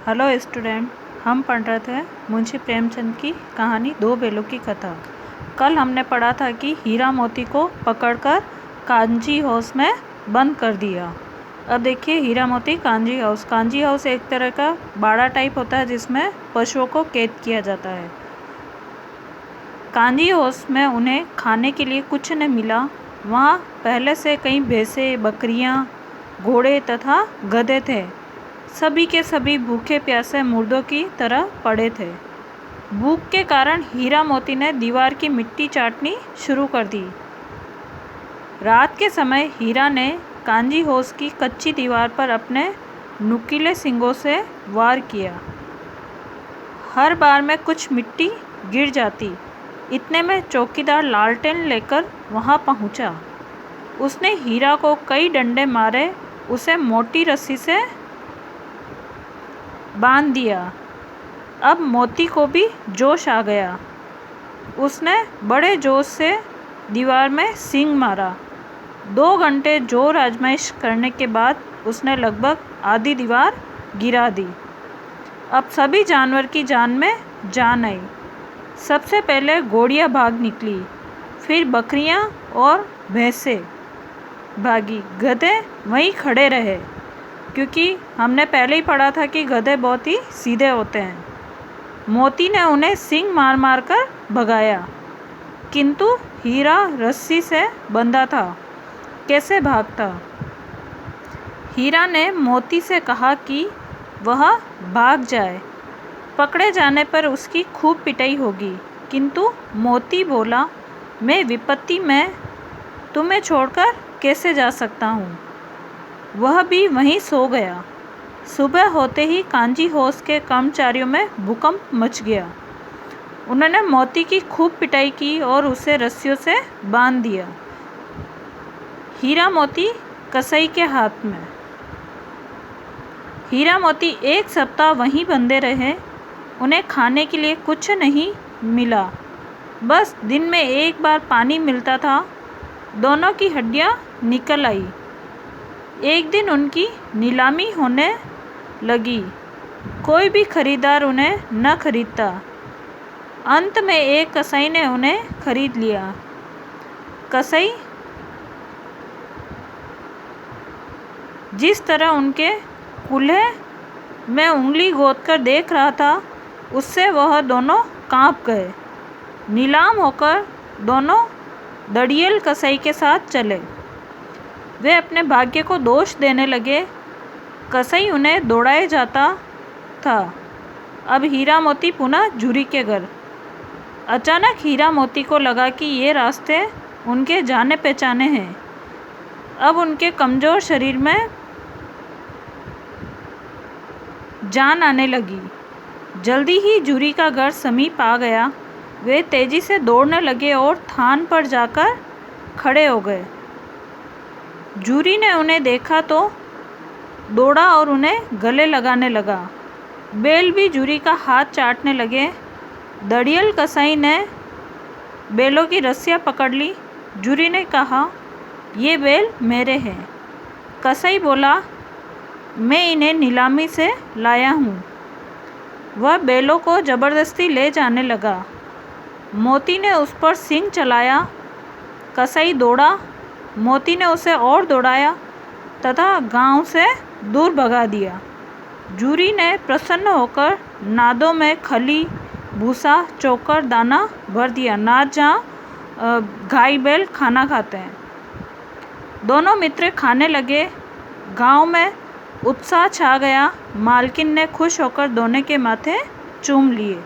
Hello student, हम पढ़ रहे थे मुंशी प्रेमचंद की कहानी दो बैलों की कथा। कल हमने पढ़ा था कि हीरा मोती को पकड़कर कांजी हाउस में बंद कर दिया। अब देखिए हीरा मोती कांजी हाउस। कांजी हाउस एक तरह का बाड़ा टाइप होता है जिसमें पशुओं को कैद किया जाता है। कांजी हाउस में उन्हें खाने के लिए कुछ न मिला। वहाँ पहले से कई भैंसें, बकरियाँ, घोड़े तथा गधे थे। सभी के सभी भूखे प्यासे मुर्दों की तरह पड़े थे। भूख के कारण हीरा मोती ने दीवार की मिट्टी चाटनी शुरू कर दी। रात के समय हीरा ने कांजी हाउस की कच्ची दीवार पर अपने नुकीले सींगों से वार किया। हर बार में कुछ मिट्टी गिर जाती। इतने में चौकीदार लालटेन लेकर वहां पहुंचा। उसने हीरा को कई डंडे मारे, उसे मोटी रस्सी से बांध दिया। अब मोती को भी जोश आ गया। उसने बड़े जोश से दीवार में सींग मारा। 2 घंटे जोर आजमाइश करने के बाद उसने लगभग आधी दीवार गिरा दी। अब सभी जानवर की जान में जान आई। सबसे पहले घोड़ियाँ भाग निकली, फिर बकरियाँ और भैंसें भागी। गधे वहीं खड़े रहे, क्योंकि हमने पहले ही पढ़ा था कि गधे बहुत ही सीधे होते हैं। मोती ने उन्हें सींग मार मार कर भगाया, किंतु हीरा रस्सी से बंधा था, कैसे भागता। हीरा ने मोती से कहा कि वह भाग जाए, पकड़े जाने पर उसकी खूब पिटाई होगी। किंतु मोती बोला, मैं विपत्ति में तुम्हें छोड़कर कैसे जा सकता हूँ। वह भी वहीं सो गया। सुबह होते ही कांजी हाउस के कर्मचारियों में भूकंप मच गया। उन्होंने मोती की खूब पिटाई की और उसे रस्सियों से बांध दिया। हीरा मोती कसाई के हाथ में। हीरा मोती 1 सप्ताह वहीं बंधे रहे। उन्हें खाने के लिए कुछ नहीं मिला, बस दिन में 1 बार पानी मिलता था। दोनों की हड्डियां निकल आई। एक दिन उनकी नीलामी होने लगी। कोई भी खरीदार उन्हें न खरीदता। अंत में एक कसाई ने उन्हें खरीद लिया। कसाई जिस तरह उनके कूल्हे में उंगली गोदकर देख रहा था, उससे वह दोनों कांप गए। नीलाम होकर दोनों दड़ियल कसाई के साथ चले। वे अपने भाग्य को दोष देने लगे। कसाई उन्हें दौड़ाए जाता था। अब हीरा मोती पुनः झुरी के घर। अचानक हीरा मोती को लगा कि ये रास्ते उनके जाने पहचाने हैं। अब उनके कमज़ोर शरीर में जान आने लगी। जल्दी ही झुरी का घर समीप आ गया। वे तेजी से दौड़ने लगे और थान पर जाकर खड़े हो गए। झुरी ने उन्हें देखा तो दौड़ा और उन्हें गले लगाने लगा। बैल भी झुरी का हाथ चाटने लगे। दड़ियल कसाई ने बैलों की रस्सियाँ पकड़ ली। झुरी ने कहा, ये बैल मेरे हैं। कसाई बोला, मैं इन्हें नीलामी से लाया हूँ। वह बैलों को ज़बरदस्ती ले जाने लगा। मोती ने उस पर सींग चलाया। कसाई दौड़ा। मोती ने उसे और दौड़ाया तथा गांव से दूर भगा दिया। झुरी ने प्रसन्न होकर नादों में खली, भूसा, चोकर, दाना भर दिया। नाद जहाँ गाय बैल खाना खाते हैं। दोनों मित्र खाने लगे। गांव में उत्साह छा गया। मालकिन ने खुश होकर दोनों के माथे चूम लिए।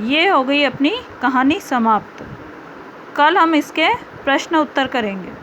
ये हो गई अपनी कहानी समाप्त। कल हम इसके प्रश्न उत्तर करेंगे।